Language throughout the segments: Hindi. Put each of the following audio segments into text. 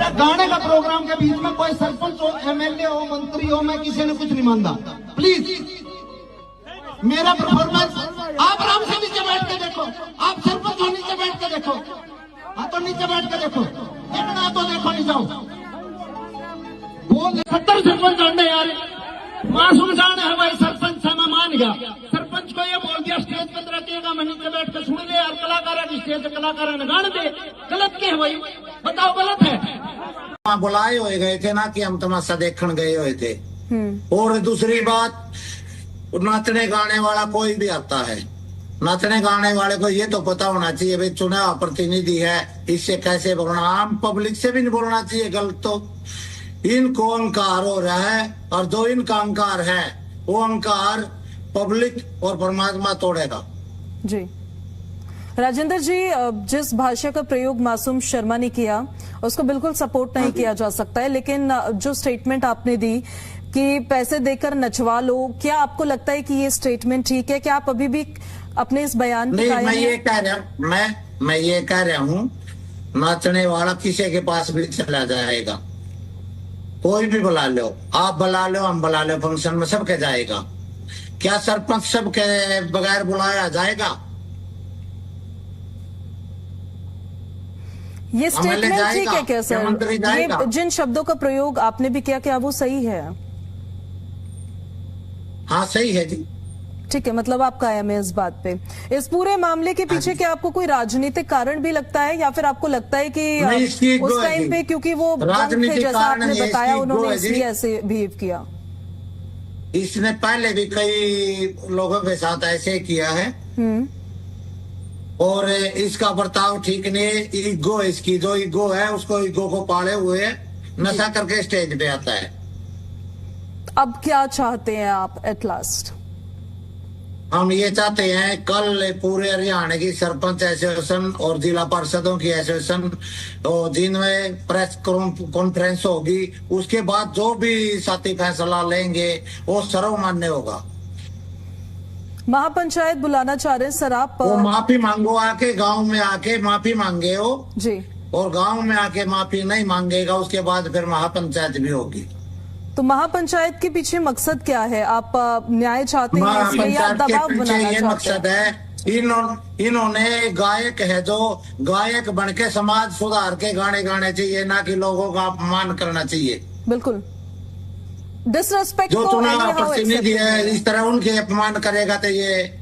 मेरा गाने का प्रोग्राम के बीच में कोई सरपंच हो, एमएलए हो, मंत्री हो, मैं किसी ने कुछ नहीं मानता। प्लीज मेरा परफॉर्मेंस आप आराम से नीचे बैठ के देखो, आप सरपंच हो नीचे बैठ के देखो, हाँ तो नीचे बैठ के देखो, देखना तो देखो, नहीं जाओ। वो 70 सरपंच होंगे यार, मासूम जान है भाई, सरपंच है, मैं मान गया। सरपंच को ये बोल दिया स्टेज पर रखिएगा, मैं नीचे बैठ के सुन ले यार, कलाकार है स्टेज पे, कलाकार ने गाने दे, गलत क्या है भाई, बताओ गलत है। बुलाए हुए गए थे ना कि हम तमाशा देखने गए हुए थे। और दूसरी बात, नाचने गाने वाला कोई भी आता है, नाचने गाने वाले को ये तो पता होना चाहिए भाई चुना प्रतिनिधि है, इससे कैसे बोलना, आम पब्लिक से भी नहीं बोलना चाहिए गलत। तो इनको अहंकार हो रहा है, और जो इनका अहंकार है वो अहंकार पब्लिक और परमात्मा तोड़ेगा। जी राजेंद्र जी, जिस भाषा का प्रयोग मासूम शर्मा ने किया उसको बिल्कुल सपोर्ट नहीं किया जा सकता है, लेकिन जो स्टेटमेंट आपने दी कि पैसे देकर नचवा लो, क्या आपको लगता है कि ये स्टेटमेंट ठीक है? क्या आप अभी भी अपने इस बयान नहीं, मैं ये कह रहा हूँ, मैं ये कह रहा हूँ, नाचने वाला किसी के पास भी चला जाएगा, कोई भी बुला लो, आप बुला लो, हम बुला लो, फंक्शन में सबके जाएगा। क्या सरपंच सबके बगैर बुलाया जाएगा? ये स्टेटमेंट ठीक है क्या सर? ये जिन शब्दों का प्रयोग आपने भी किया, क्या वो सही है? हाँ सही है जी। ठीक है, मतलब आप कायम है इस बात पे। इस पूरे मामले के पीछे क्या आपको कोई राजनीतिक कारण भी लगता है, या फिर आपको लगता है कि उस टाइम पे क्योंकि वो राजनीतिक जैसा आपने बताया उन्होंने इसलिए ऐसे बिहेव किया? इसने पहले भी कई लोगों के साथ ऐसे किया है, और इसका बर्ताव ठीक नहीं है। ईगो, इसकी जो ईगो है, उसको ईगो को पाले हुए नशा करके स्टेज पे आता है। अब क्या चाहते हैं आप एट लास्ट? हम ये चाहते हैं कल पूरे हरियाणा की सरपंच एसोसिएशन और जिला परिषदों की एसोसिएशन, जिनमें प्रेस कॉन्फ्रेंस होगी, उसके बाद जो भी साथी फैसला लेंगे वो सर्वमान्य होगा। महापंचायत बुलाना चाह रहे हैं सर आप? वो माफी मांगो, आके गांव में आके माफी मांगे हो जी, और गांव में आके माफी नहीं मांगेगा, उसके बाद फिर महापंचायत भी होगी। तो महापंचायत के पीछे मकसद क्या है? आप न्याय चाहते हैं इसलिए या दबाव बनाना चाहते हैं? मकसद है, इन्होंने गायक है जो गायक बनके समाज सुधार के गाने गाने चाहिए, ना कि लोगों का अपमान करना चाहिए। बिल्कुल, डिसरेस्पेक्ट जो चुनाव प्रतिनिधि है इस तरह उनके अपमान करेगा तो ये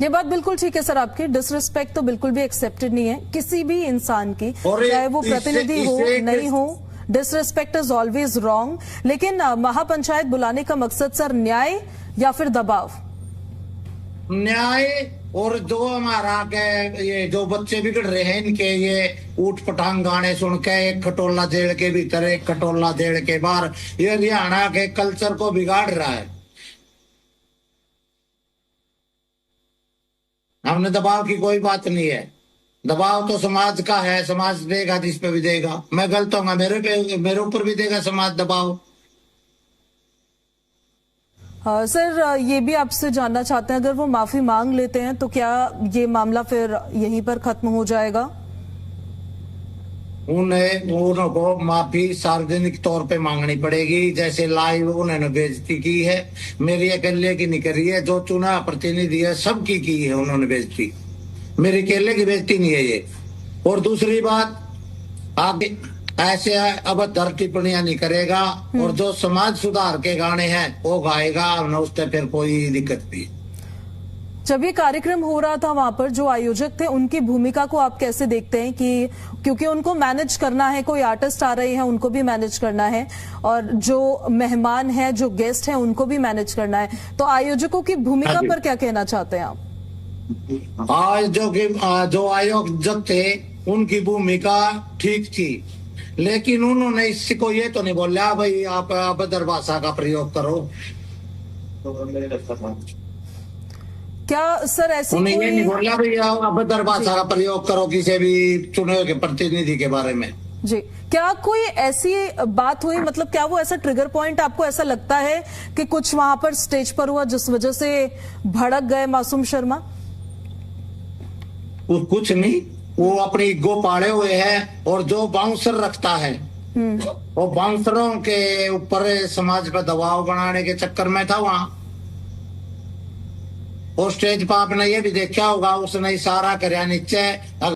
बात बिल्कुल ठीक है सर आपकी। डिसरिस्पेक्ट तो बिल्कुल भी एक्सेप्टेड नहीं है किसी भी इंसान की, चाहे वो प्रतिनिधि हो नहीं हो। Disrespect is always wrong. लेकिन महापंचायत बुलाने का मकसद सर न्याय या फिर दबाव? न्याय, और जो हमारा के ये जो बच्चे बिगड़ रहे हैं इनके ये ऊट पटांग गाने सुन के, एक खटोला जेल के भीतर एक खटोला जेल के बाहर, ये हरियाणा के कल्चर को बिगाड़ रहा है। हमने दबाव की कोई बात नहीं है, दबाव तो समाज का है, समाज देगा जिस पे भी देगा। मैं गलत होगा मेरे ऊपर भी देगा समाज दबाव। सर ये भी आपसे जानना चाहते हैं, अगर वो माफी मांग लेते हैं तो क्या ये मामला फिर यहीं पर खत्म हो जाएगा? उनको माफी सार्वजनिक तौर पे मांगनी पड़ेगी, जैसे लाइव उन्होंने बेइज्जती की है, मेरी अकेले की नहीं करी है, जो चुना प्रतिनिधि है सबकी की है उन्होंने बेइज्जती, मेरी अकेले की बेइज्जती नहीं है ये। और दूसरी बात, आगे ऐसे अभद्र टिप्पणियां नहीं करेगा, और जो समाज सुधार के गाने हैं वो गाएगा, न उससे फिर कोई दिक्कत नहीं। जब ये कार्यक्रम हो रहा था वहां पर जो आयोजक थे उनकी भूमिका को आप कैसे देखते हैं कि क्योंकि उनको मैनेज करना है, कोई आर्टिस्ट आ रहे हैं उनको भी मैनेज करना है, और जो मेहमान हैं जो गेस्ट हैं उनको भी मैनेज करना है, तो आयोजकों की भूमिका पर क्या कहना चाहते हैं आप? आज जो आयोजक थे उनकी भूमिका ठीक थी, लेकिन उन्होंने इसको ये तो नहीं बोला भाई आप अभद्र भाषा का प्रयोग करो। क्या सर ऐसे उन्हें ये नहीं बोला भाई आप अभद्र भाषा का प्रयोग करो किसी भी चुने हुए प्रतिनिधि के बारे में। जी, क्या कोई ऐसी बात हुई, मतलब क्या वो ऐसा ट्रिगर पॉइंट आपको ऐसा लगता है कि कुछ वहां पर स्टेज पर हुआ जिस वजह से भड़क गए मासूम शर्मा? कुछ नहीं, वो अपनी ईगो पाले हुए है, और जो बाउंसर रखता है वो बाउंसरों के ऊपर समाज पर दबाव बनाने के चक्कर में था वहां। और स्टेज पर आपने ये भी देखा होगा, उसने इशारा कराया नीचे